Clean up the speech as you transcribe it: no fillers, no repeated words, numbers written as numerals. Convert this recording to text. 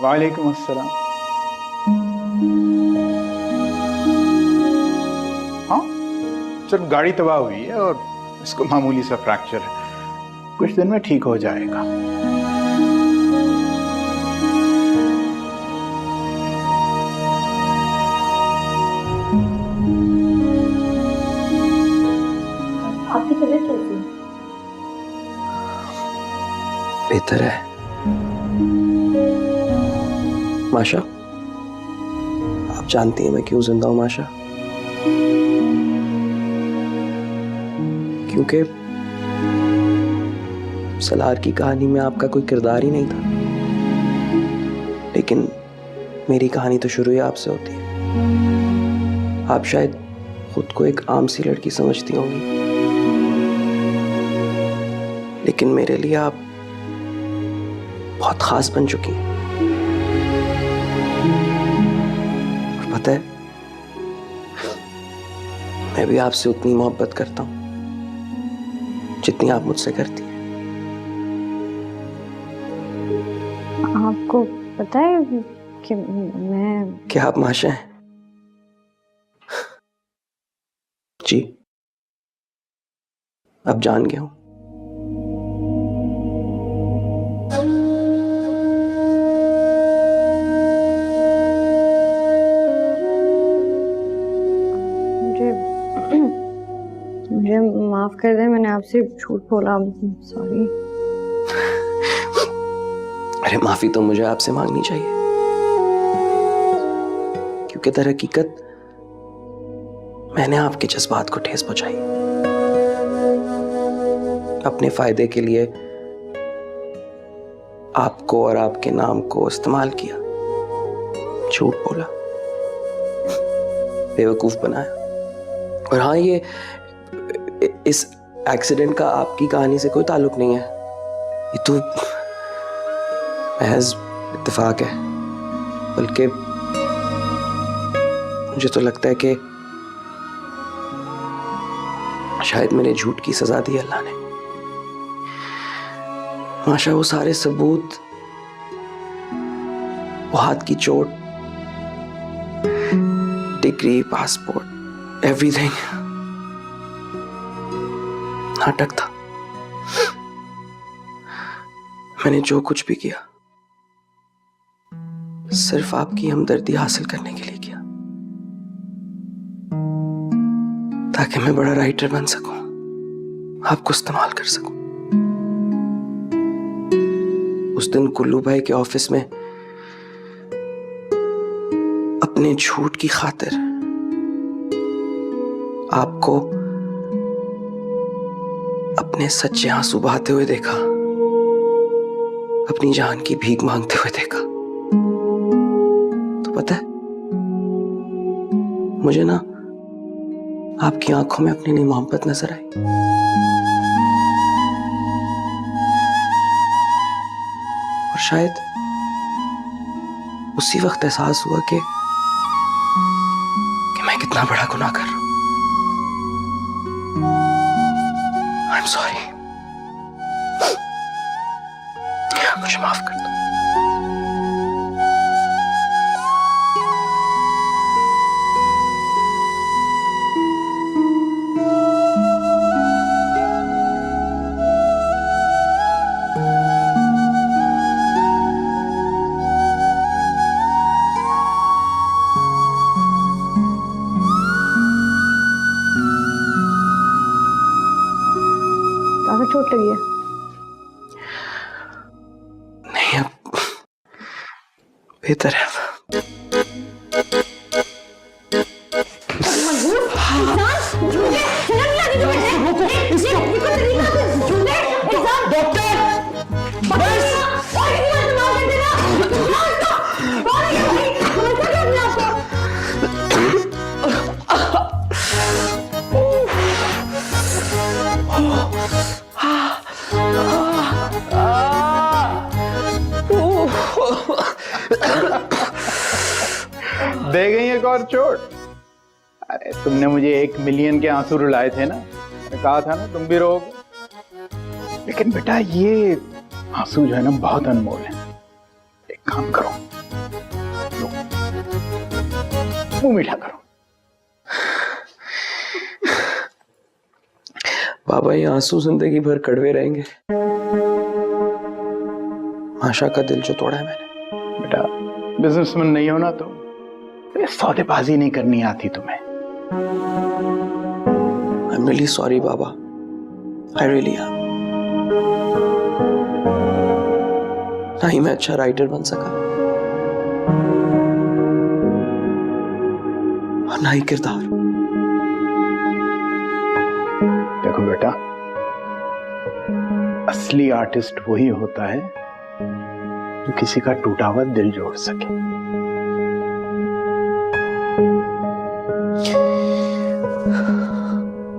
वालेकुम अस्सलाम। हाँ, सिर्फ गाड़ी तबाह हुई है और इसको मामूली सा फ्रैक्चर है, कुछ दिन में ठीक हो जाएगा। आपकी तबीयत कैसी है? बेहतर है माशा। आप जानती हैं मैं क्यों जिंदा हूं माशा? क्योंकि सलार की कहानी में आपका कोई किरदार ही नहीं था, लेकिन मेरी कहानी तो शुरू ही आपसे होती है। आप शायद खुद को एक आम सी लड़की समझती होंगी, लेकिन मेरे लिए आप बहुत खास बन चुकी हैं। और पता है, मैं भी आपसे उतनी मोहब्बत करता हूं जितनी आप मुझसे करती हैं। आपको पता है कि मैं क्या आप माशा हैं? जी, अब जान गया हूं। मुझे माफ कर दे, मैंने आपसे झूठ बोला। सॉरी। अरे माफी तो मुझे आपसे मांगनी चाहिए, क्योंकि दर हकीकत मैंने आपके जज्बात को ठेस पहुंचाई। अपने फायदे के लिए आपको और आपके नाम को इस्तेमाल किया, झूठ बोला, बेवकूफ बनाया। और हाँ, ये इस एक्सीडेंट का आपकी कहानी से कोई ताल्लुक नहीं है, ये तो महज इत्तेफाक है। बल्कि मुझे तो लगता है कि शायद मेरे झूठ की सजा दी अल्लाह ने। माशा, वो सारे सबूत, वो हाथ की चोट, डिग्री, पासपोर्ट, एवरीथिंग नाटक था। मैंने जो कुछ भी किया सिर्फ आपकी हमदर्दी हासिल करने के लिए किया, ताकि मैं बड़ा राइटर बन सकूं, आपको इस्तेमाल कर सकूं। उस दिन कुल्लू भाई के ऑफिस में अपने झूठ की खातिर आपको अपने सच्चे आंसू बहाते हुए देखा, अपनी जान की भीख मांगते हुए देखा। तो पता है, मुझे ना आपकी आंखों में अपनी नई मोहब्बत नजर आई। और शायद उसी वक्त एहसास हुआ कि मैं कितना बड़ा गुनाह कर रहा हूं। आई एम सॉरी, मुझे माफ कर दो। ज्यादा चोट लगी है? नहीं, अब बेहतर है। दे गई एक और चोट। अरे तुमने मुझे 1 मिलियन के आंसू रुलाए थे ना, मैंने कहा था ना तुम भी रोगे। लेकिन बेटा ये आंसू जो है ना बहुत अनमोल है। एक काम करो, लो, मुंह मीठा करो। बाबा ये आंसू जिंदगी भर कड़वे रहेंगे। आशा का दिल जो तोड़ा है मैंने। बेटा बिजनेसमैन नहीं हो ना तो सौदेबाजी नहीं करनी आती तुम्हें। I'm really sorry Baba, I really am। ना ही मैं अच्छा राइटर बन सका और ना ही किरदार। देखो बेटा, असली आर्टिस्ट वही होता है जो किसी का टूटा हुआ दिल जोड़ सके।